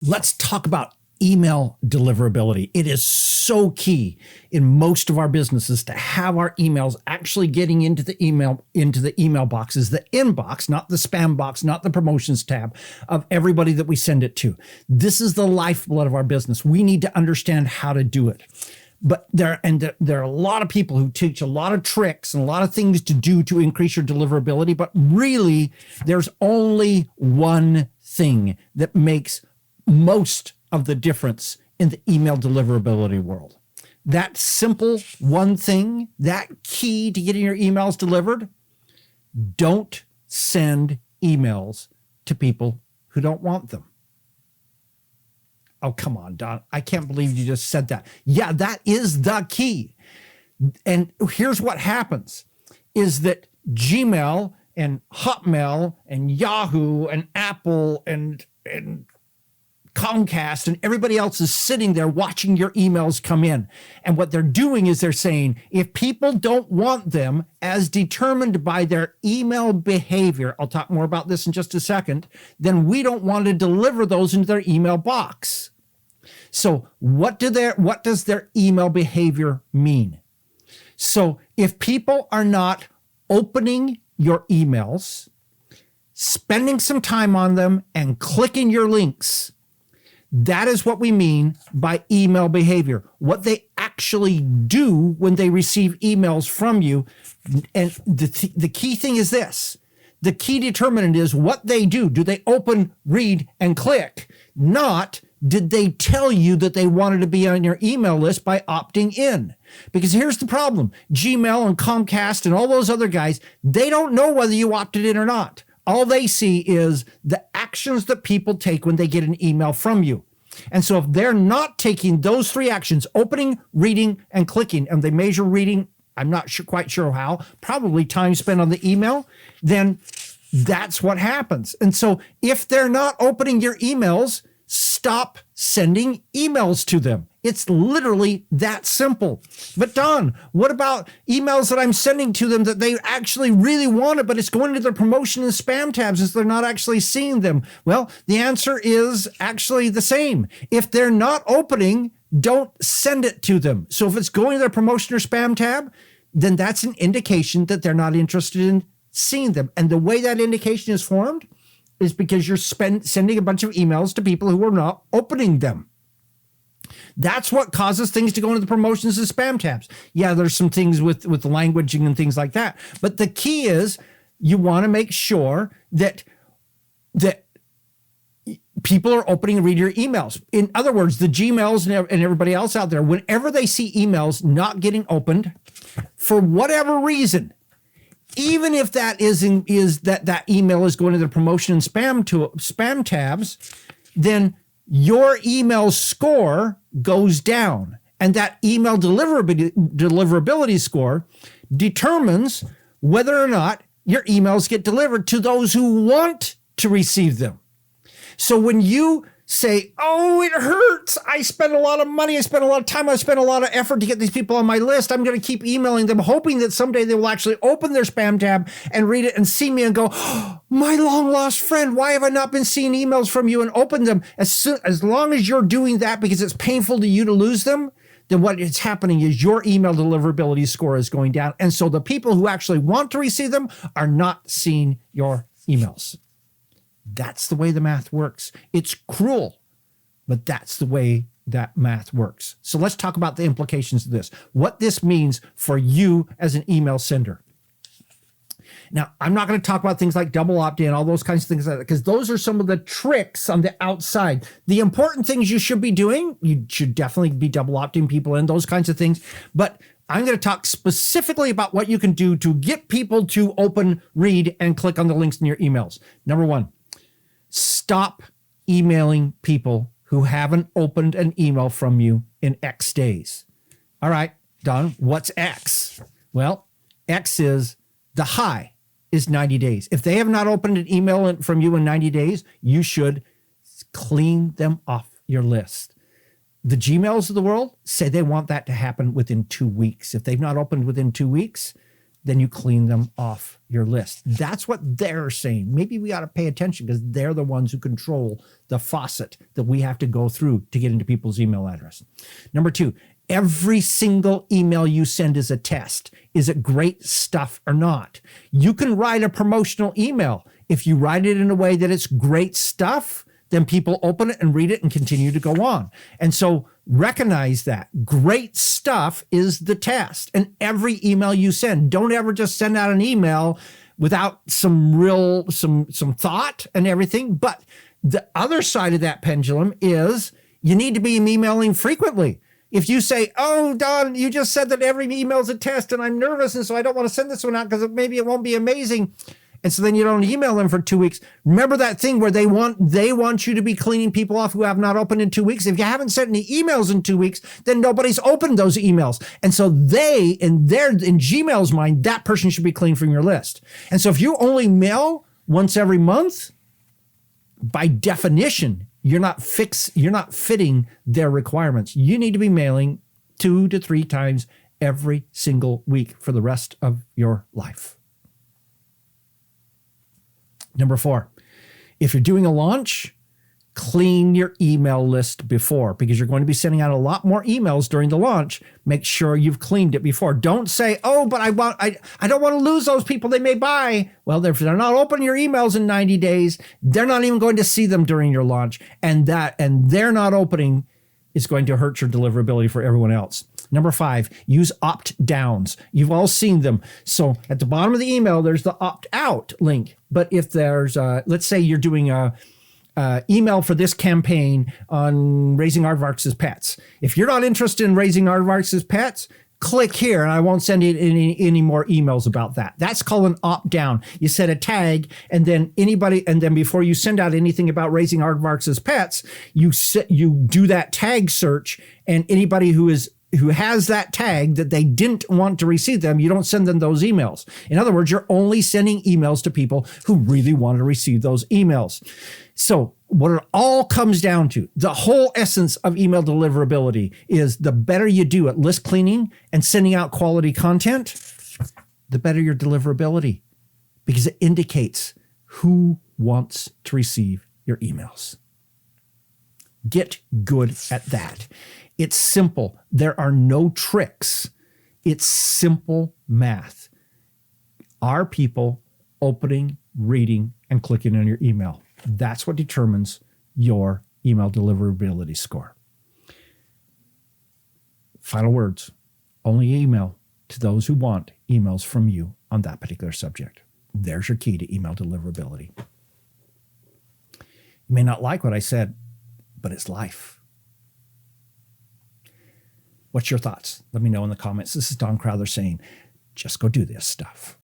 Let's talk about email deliverability. It is so key in most of our businesses to have our emails actually getting into the email boxes, the inbox, not the spam box, not the promotions tab of everybody that we send it to. This is the lifeblood of our business. We need to understand how to do it. But there are a lot of people who teach a lot of tricks and a lot of things to do to increase your deliverability. But really, there's only one thing that makes most of the difference in the email deliverability world. That simple one thing, that key to getting your emails delivered: don't send emails to people who don't want them. Oh, come on, Don. I can't believe you just said that. Yeah, that is the key. And here's what happens is that Gmail and Hotmail and Yahoo and Apple and Comcast and everybody else is sitting there watching your emails come in. And what they're doing is they're saying, if people don't want them as determined by their email behavior, I'll talk more about this in just a second, then we don't want to deliver those into their email box. So what does their email behavior mean? So if people are not opening your emails, spending some time on them, and clicking your links, that is what we mean by email behavior. What they actually do when they receive emails from you. And the key thing is this. The key determinant is what they do. Do they open, read, and click? Not did they tell you that they wanted to be on your email list by opting in? Because here's the problem. Gmail and Comcast and all those other guys, they don't know whether you opted in or not. All they see is the actions that people take when they get an email from you. And so if they're not taking those three actions, opening, reading, and clicking, and they measure reading, I'm not quite sure how, probably time spent on the email, then that's what happens. And so if they're not opening your emails, stop sending emails to them. It's literally that simple. But Don, what about emails that I'm sending to them that they actually really wanted, but it's going to their promotion and spam tabs as they're not actually seeing them? Well, the answer is actually the same. If they're not opening, don't send it to them. So if it's going to their promotion or spam tab, then that's an indication that they're not interested in seeing them. And the way that indication is formed is because you're sending a bunch of emails to people who are not opening them. That's what causes things to go into the promotions and spam tabs. Yeah, there's some things with the languaging and things like that. But the key is you want to make sure that people are opening and reading your emails. In other words, the Gmails and everybody else out there, whenever they see emails not getting opened, for whatever reason, even if that is that email is going to the promotion and spam tabs, then your email score goes down. And that email deliverability score determines whether or not your emails get delivered to those who want to receive them. So when you say, oh, it hurts, I spent a lot of money, I spent a lot of time, I spent a lot of effort to get these people on my list, I'm going to keep emailing them, hoping that someday they will actually open their spam tab and read it and see me and go, oh, my long lost friend, why have I not been seeing emails from you and open them? As long as you're doing that because it's painful to you to lose them, then what is happening is your email deliverability score is going down. And so the people who actually want to receive them are not seeing your emails. That's the way the math works. It's cruel, but that's the way that math works. So let's talk about the implications of this, what this means for you as an email sender. Now, I'm not going to talk about things like double opt-in, all those kinds of things like that, because those are some of the tricks on the outside. The important things you should be doing, you should definitely be double opting people in, those kinds of things. But I'm going to talk specifically about what you can do to get people to open, read, and click on the links in your emails. Number one, stop emailing people who haven't opened an email from you in X days. All right, Don, what's X? Well, X is the high is 90 days. If they have not opened an email from you in 90 days, you should clean them off your list. The Gmails of the world say they want that to happen within 2 weeks. If they've not opened within 2 weeks, then you clean them off your list. That's what they're saying. Maybe we ought to pay attention because they're the ones who control the faucet that we have to go through to get into people's email address. Number 2, every single email you send is a test. Is it great stuff or not? You can write a promotional email. If you write it in a way that it's great stuff, then people open it and read it and continue to go on. And so recognize that great stuff is the test. And every email you send, don't ever just send out an email without some thought and everything. But the other side of that pendulum is you need to be emailing frequently. If you say, oh, Don, you just said that every email is a test and I'm nervous and so I don't want to send this one out because maybe it won't be amazing. And so then you don't email them for 2 weeks. Remember that thing where they want you to be cleaning people off who have not opened in 2 weeks. If you haven't sent any emails in 2 weeks, then nobody's opened those emails. And so in Gmail's mind, that person should be clean from your list. And so if you only mail once every month, by definition, you're not fitting their requirements. You need to be mailing 2 to 3 times every single week for the rest of your life. Number 4, if you're doing a launch, clean your email list before because you're going to be sending out a lot more emails during the launch. Make sure you've cleaned it before. Don't say, oh, but I don't want to lose those people. They may buy. Well, if they're not opening your emails in 90 days, they're not even going to see them during your launch. And they're not opening is going to hurt your deliverability for everyone else. Number 5, use opt-downs. You've all seen them. So at the bottom of the email, there's the opt-out link. But if there's, let's say you're doing a email for this campaign on raising aardvarks as pets. If you're not interested in raising aardvarks as pets, click here and I won't send you any more emails about that. That's called an opt-down. You set a tag and then before you send out anything about raising aardvarks as pets, you do that tag search, and anybody who has that tag that they didn't want to receive them, you don't send them those emails. In other words, you're only sending emails to people who really want to receive those emails. So what it all comes down to, the whole essence of email deliverability is the better you do at list cleaning and sending out quality content, the better your deliverability, because it indicates who wants to receive your emails. Get good at that. It's simple. There are no tricks. It's simple math. Are people opening, reading, and clicking on your email? That's what determines your email deliverability score. Final words. Only email to those who want emails from you on that particular subject. There's your key to email deliverability. You may not like what I said, but it's life. What's your thoughts? Let me know in the comments. This is Don Crowther saying, just go do this stuff.